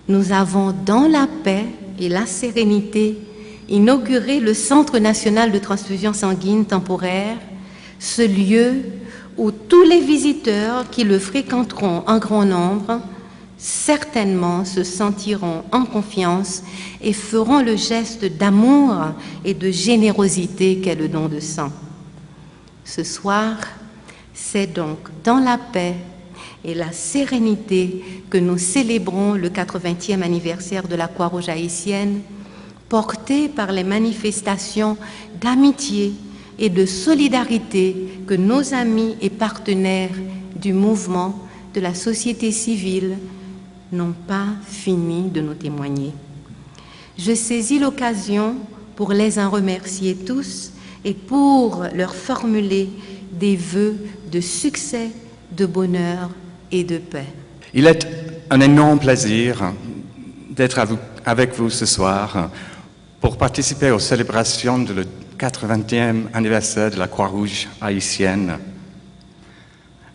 nous avons, dans la paix et la sérénité, inauguré le Centre national de transfusion sanguine temporaire, ce lieu où tous les visiteurs qui le fréquenteront en grand nombre certainement se sentiront en confiance et feront le geste d'amour et de générosité qu'est le don de sang. Ce soir, c'est donc dans la paix et la sérénité que nous célébrons le 80e anniversaire de la Croix-Rouge haïtienne, porté par les manifestations d'amitié et de solidarité que nos amis et partenaires du mouvement, de la société civile, n'ont pas fini de nous témoigner. Je saisis l'occasion pour les en remercier tous et pour leur formuler des vœux de succès, de bonheur et de paix. Il est un énorme plaisir d'être avec vous ce soir pour participer aux célébrations du 80e anniversaire de la Croix-Rouge haïtienne.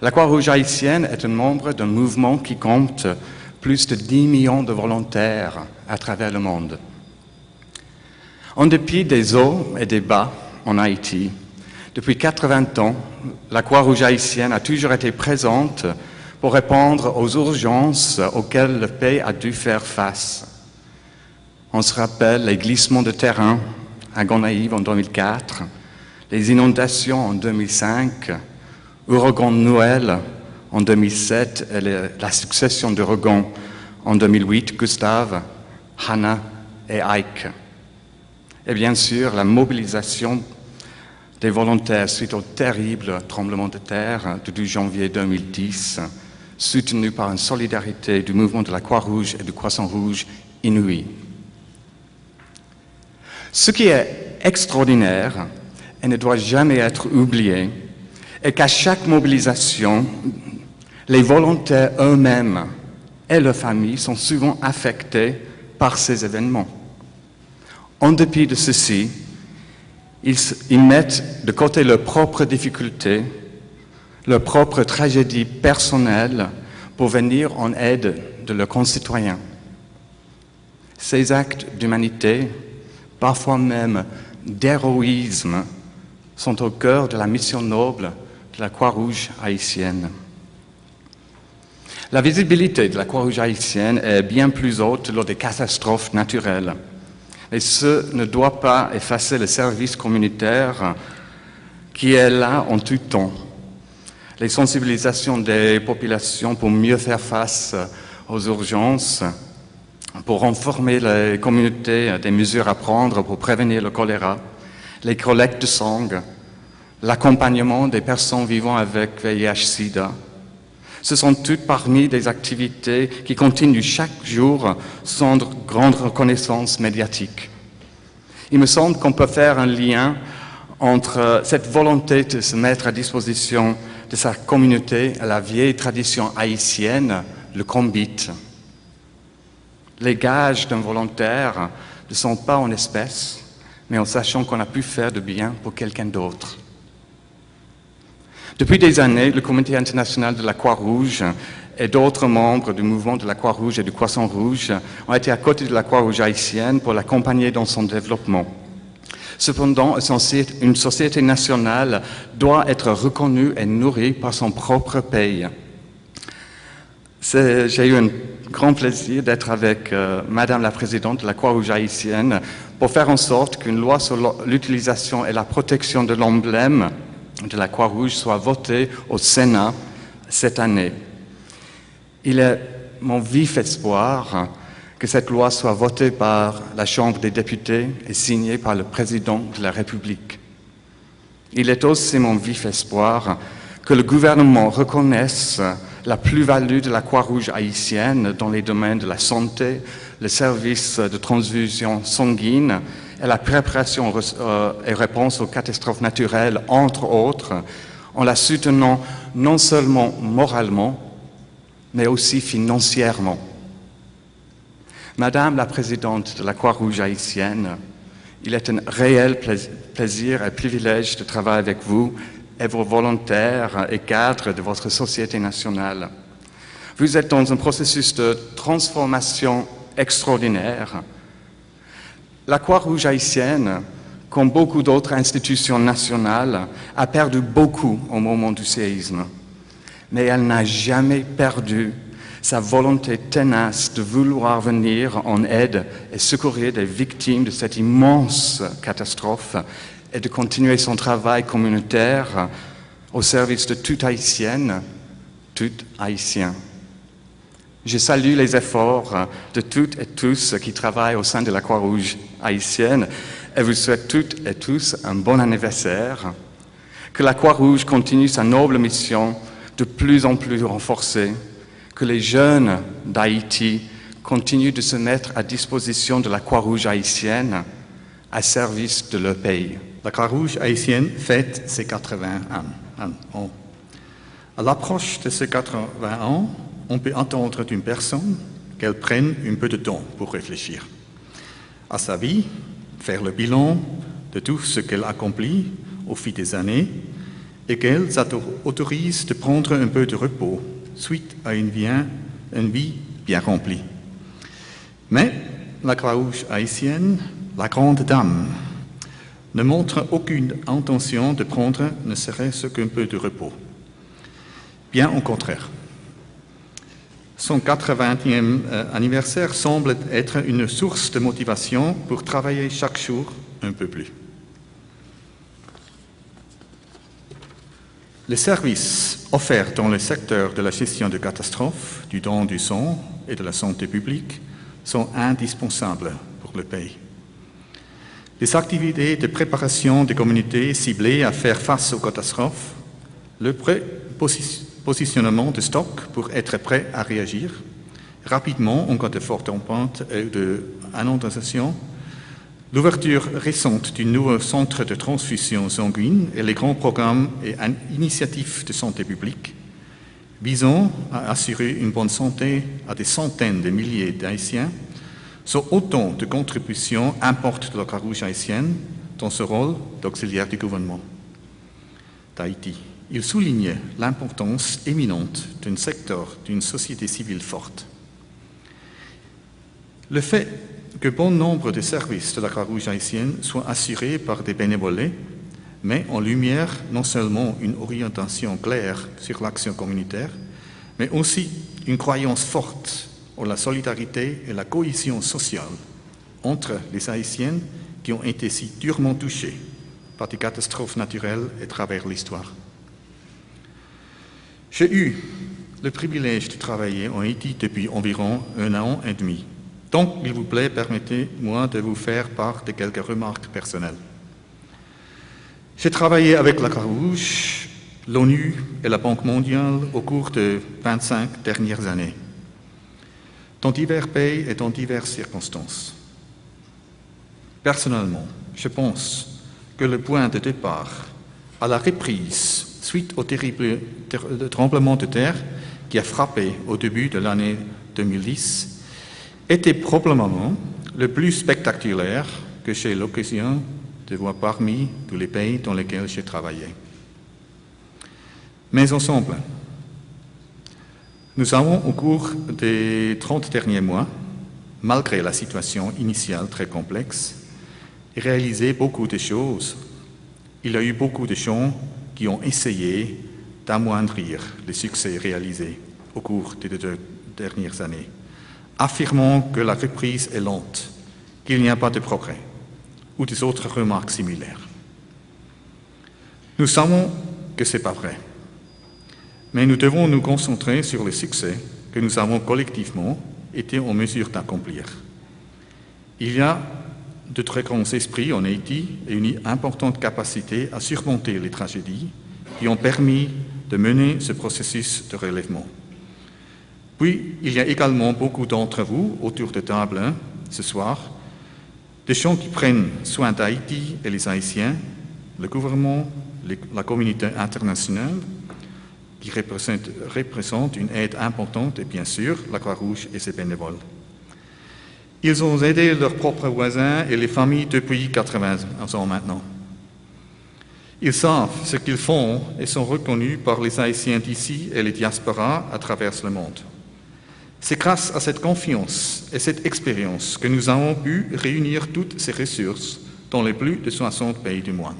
La Croix-Rouge haïtienne est un membre d'un mouvement qui compte plus de 10 millions de volontaires à travers le monde. En dépit des hauts et des bas en Haïti, depuis 80 ans, la Croix-Rouge haïtienne a toujours été présente pour répondre aux urgences auxquelles le pays a dû faire face. On se rappelle les glissements de terrain à Gonaïves en 2004, les inondations en 2005, l'ouragan Noël en 2007 et la succession d'ouragans en 2008, Gustave, Hannah et Ike. Et bien sûr, la mobilisation des volontaires suite au terrible tremblement de terre du 12 janvier 2010, soutenu par une solidarité du mouvement de la Croix-Rouge et du Croissant-Rouge inouïe. Ce qui est extraordinaire et ne doit jamais être oublié est qu'à chaque mobilisation, les volontaires eux-mêmes et leurs familles sont souvent affectés par ces événements. En dépit de ceci, ils mettent de côté leurs propres difficultés, leurs propres tragédies personnelles pour venir en aide de leurs concitoyens. Ces actes d'humanité, parfois même d'héroïsme, sont au cœur de la mission noble de la Croix-Rouge haïtienne. La visibilité de la Croix-Rouge haïtienne est bien plus haute lors des catastrophes naturelles. Et ce ne doit pas effacer le service communautaire qui est là en tout temps. Les sensibilisations des populations pour mieux faire face aux urgences, pour informer les communautés des mesures à prendre pour prévenir le choléra, les collectes de sang, l'accompagnement des personnes vivant avec VIH-Sida. Ce sont toutes parmi des activités qui continuent chaque jour sans grande reconnaissance médiatique. Il me semble qu'on peut faire un lien entre cette volonté de se mettre à disposition de sa communauté et la vieille tradition haïtienne, le kombit. Les gages d'un volontaire ne sont pas en espèces, mais en sachant qu'on a pu faire de bien pour quelqu'un d'autre. Depuis des années, le Comité international de la Croix-Rouge et d'autres membres du mouvement de la Croix-Rouge et du Croissant-Rouge ont été à côté de la Croix-Rouge haïtienne pour l'accompagner dans son développement. Cependant, une société nationale doit être reconnue et nourrie par son propre pays. J'ai eu un grand plaisir d'être avec Madame la Présidente de la Croix-Rouge haïtienne pour faire en sorte qu'une loi sur l'utilisation et la protection de l'emblème de la Croix-Rouge soit votée au Sénat cette année. Il est mon vif espoir que cette loi soit votée par la Chambre des députés et signée par le Président de la République. Il est aussi mon vif espoir que le gouvernement reconnaisse la plus-value de la Croix-Rouge haïtienne dans les domaines de la santé, le service de transfusion sanguine et la préparation et réponse aux catastrophes naturelles, entre autres, en la soutenant non seulement moralement, mais aussi financièrement. Madame la Présidente de la Croix-Rouge haïtienne, il est un réel plaisir et privilège de travailler avec vous et vos volontaires et cadres de votre société nationale. Vous êtes dans un processus de transformation extraordinaire. La Croix-Rouge haïtienne, comme beaucoup d'autres institutions nationales, a perdu beaucoup au moment du séisme. Mais elle n'a jamais perdu sa volonté tenace de vouloir venir en aide et secourir les victimes de cette immense catastrophe et de continuer son travail communautaire au service de toute Haïtienne, tout Haïtien. Je salue les efforts de toutes et tous qui travaillent au sein de la Croix-Rouge haïtienne et vous souhaite toutes et tous un bon anniversaire. Que la Croix-Rouge continue sa noble mission de plus en plus renforcée, que les jeunes d'Haïti continuent de se mettre à disposition de la Croix-Rouge haïtienne à service de leur pays. La Croix-Rouge haïtienne fête ses 80 ans. À l'approche de ces 80 ans, on peut attendre d'une personne qu'elle prenne un peu de temps pour réfléchir à sa vie, faire le bilan de tout ce qu'elle accomplit au fil des années et qu'elle s'autorise de prendre un peu de repos suite à une vie bien remplie. Mais la Croix-Rouge haïtienne, la grande dame, ne montre aucune intention de prendre ne serait-ce qu'un peu de repos. Bien au contraire. Son 80e anniversaire semble être une source de motivation pour travailler chaque jour un peu plus. Les services offerts dans le secteur de la gestion de catastrophes, du don du sang et de la santé publique sont indispensables pour le pays. Les activités de préparation des communautés ciblées à faire face aux catastrophes, le positionnement de stock pour être prêt à réagir rapidement en cas de forte empreinte et d'inondation, l'ouverture récente du nouveau centre de transfusion sanguine et les grands programmes et initiatives de santé publique visant à assurer une bonne santé à des centaines de milliers d'Haïtiens sont autant de contributions importantes de la Croix-Rouge haïtienne dans ce rôle d'auxiliaire du gouvernement d'Haïti. Il souligne l'importance éminente d'un secteur d'une société civile forte. Le fait que bon nombre de services de la Croix-Rouge haïtienne soient assurés par des bénévolés met en lumière non seulement une orientation claire sur l'action communautaire, mais aussi une croyance forte en la solidarité et la cohésion sociale entre les Haïtiennes qui ont été si durement touchées par des catastrophes naturelles et à travers l'histoire. J'ai eu le privilège de travailler en Haïti depuis environ 1 an et demi. Donc, il vous plaît, permettez-moi de vous faire part de quelques remarques personnelles. J'ai travaillé avec la Croix-Rouge, l'ONU et la Banque mondiale au cours de 25 dernières années, dans divers pays et dans diverses circonstances. Personnellement, je pense que le point de départ à la reprise suite au terrible tremblement de terre qui a frappé au début de l'année 2010 était probablement le plus spectaculaire que j'ai l'occasion de voir parmi tous les pays dans lesquels j'ai travaillé. Mais ensemble, nous avons au cours des 30 derniers mois, malgré la situation initiale très complexe, réalisé beaucoup de choses. Il y a eu beaucoup de gens qui ont essayé d'amoindrir les succès réalisés au cours des 2 dernières années, affirmant que la reprise est lente, qu'il n'y a pas de progrès, ou des autres remarques similaires. Nous savons que ce n'est pas vrai, mais nous devons nous concentrer sur les succès que nous avons collectivement été en mesure d'accomplir. Il y a de très grands esprits en Haïti et une importante capacité à surmonter les tragédies qui ont permis de mener ce processus de relèvement. Puis, il y a également beaucoup d'entre vous autour de table ce soir, des gens qui prennent soin d'Haïti et les Haïtiens, le gouvernement, la communauté internationale, qui représente une aide importante et bien sûr la Croix-Rouge et ses bénévoles. Ils ont aidé leurs propres voisins et les familles depuis 80 ans maintenant. Ils savent ce qu'ils font et sont reconnus par les Haïtiens d'ici et les diasporas à travers le monde. C'est grâce à cette confiance et cette expérience que nous avons pu réunir toutes ces ressources dans les plus de 60 pays du monde.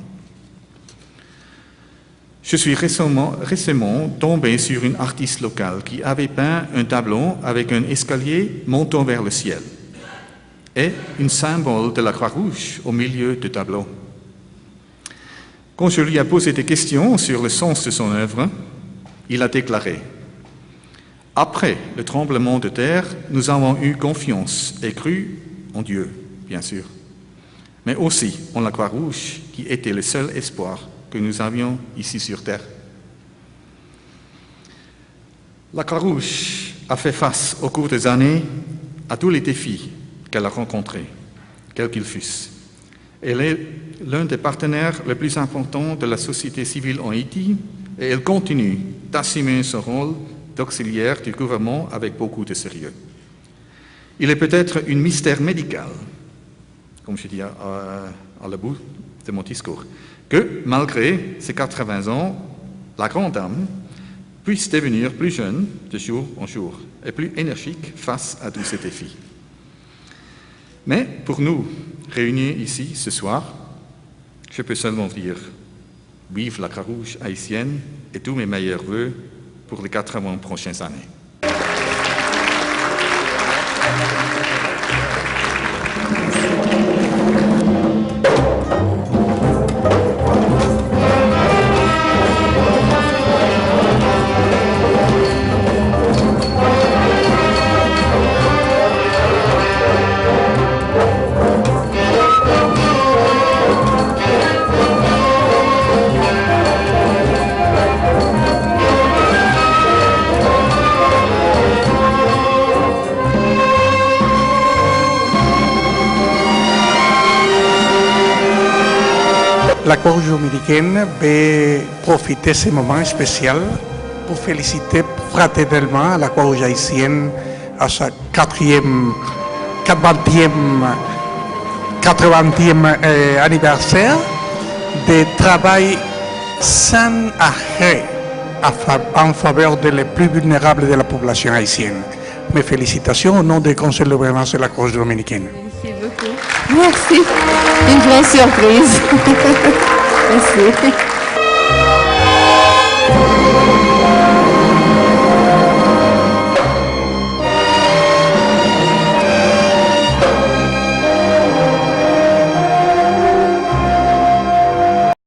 Je suis récemment tombé sur une artiste locale qui avait peint un tableau avec un escalier montant vers le ciel et un symbole de la Croix-Rouge au milieu du tableau. Quand je lui ai posé des questions sur le sens de son œuvre, il a déclaré « Après le tremblement de terre, nous avons eu confiance et cru en Dieu, bien sûr, mais aussi en la Croix-Rouge qui était le seul espoir que nous avions ici sur Terre. » La Croix-Rouge a fait face au cours des années à tous les défis qu'elle a rencontrés, quels qu'ils fussent. Elle est l'un des partenaires les plus importants de la société civile en Haïti et elle continue d'assumer son rôle d'auxiliaire du gouvernement avec beaucoup de sérieux. Il est peut-être un mystère médical, comme je dis à le bout de mon discours, que malgré ses 80 ans, la grande dame puisse devenir plus jeune de jour en jour et plus énergique face à tous ces défis. Mais pour nous, réunis ici ce soir, je peux seulement dire vive la Croix-Rouge haïtienne et tous mes meilleurs vœux pour les 80 prochaines années. La Croix-Rouge dominicaine veut profiter de ce moment spécial pour féliciter fraternellement la Croix-Rouge haïtienne à sa 80e anniversaire de travail sans arrêt en faveur des plus vulnérables de la population haïtienne. Mes félicitations au nom du Conseil de gouvernance de la Croix-Rouge dominicaine. Merci beaucoup. Merci. Une vraie surprise. Merci.